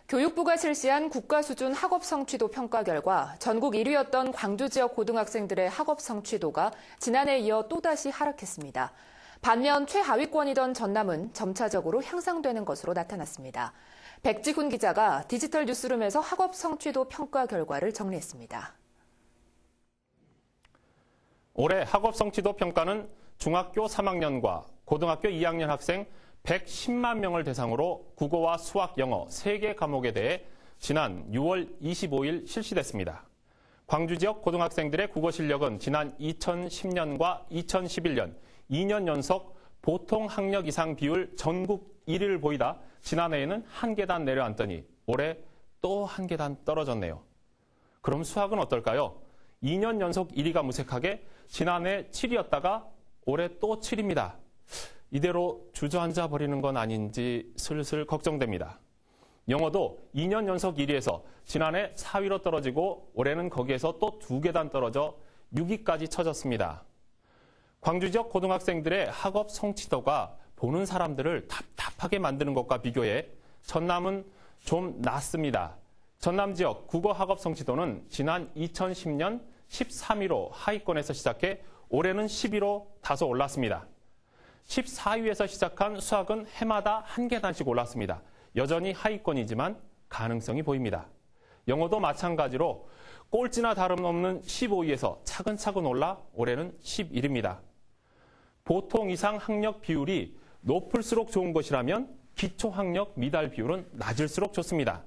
교육부가 실시한 국가 수준 학업 성취도 평가 결과 전국 1위였던 광주 지역 고등학생들의 학업 성취도가 지난해에 이어 또다시 하락했습니다. 반면 최하위권이던 전남은 점차적으로 향상되는 것으로 나타났습니다. 백지훈 기자가 디지털 뉴스룸에서 학업 성취도 평가 결과를 정리했습니다. 올해 학업 성취도 평가는 중학교 3학년과 고등학교 2학년 학생 110만 명을 대상으로 국어와 수학, 영어 3개 과목에 대해 지난 6월 25일 실시됐습니다. 광주 지역 고등학생들의 국어 실력은 지난 2010년과 2011년 2년 연속 보통 학력 이상 비율 전국 1위를 보이다 지난해에는 한 계단 내려앉더니 올해 또 한 계단 떨어졌네요. 그럼 수학은 어떨까요? 2년 연속 1위가 무색하게 지난해 7위였다가 올해 또 7위입니다. 이대로 주저앉아 버리는 건 아닌지 슬슬 걱정됩니다. 영어도 2년 연속 1위에서 지난해 4위로 떨어지고 올해는 거기에서 또 2계단 떨어져 6위까지 처졌습니다. 광주 지역 고등학생들의 학업 성취도가 보는 사람들을 답답하게 만드는 것과 비교해 전남은 좀 낫습니다. 전남 지역 국어 학업 성취도는 지난 2010년 13위로 하위권에서 시작해 올해는 10위로 다소 올랐습니다. 14위에서 시작한 수학은 해마다 한 계단씩 올랐습니다. 여전히 하위권이지만 가능성이 보입니다. 영어도 마찬가지로 꼴찌나 다름없는 15위에서 차근차근 올라 올해는 11위입니다. 보통 이상 학력 비율이 높을수록 좋은 것이라면 기초학력 미달 비율은 낮을수록 좋습니다.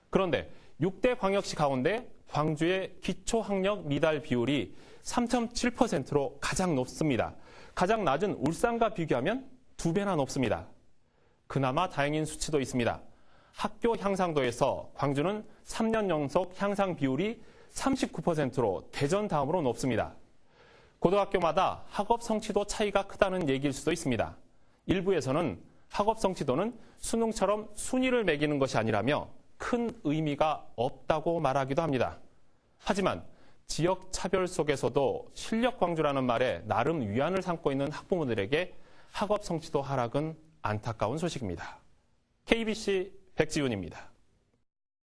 그런데 6대 광역시 가운데 광주의 기초학력 미달 비율이 3.7%로 가장 높습니다. 가장 낮은 울산과 비교하면 2배나 높습니다. 그나마 다행인 수치도 있습니다. 학교 향상도에서 광주는 3년 연속 향상 비율이 39%로 대전 다음으로 높습니다. 고등학교마다 학업 성취도 차이가 크다는 얘기일 수도 있습니다. 일부에서는 학업 성취도는 수능처럼 순위를 매기는 것이 아니라며 큰 의미가 없다고 말하기도 합니다. 하지만 지역 차별 속에서도 실력 광주라는 말에 나름 위안을 삼고 있는 학부모들에게 학업 성취도 하락은 안타까운 소식입니다. KBC 백지훈입니다.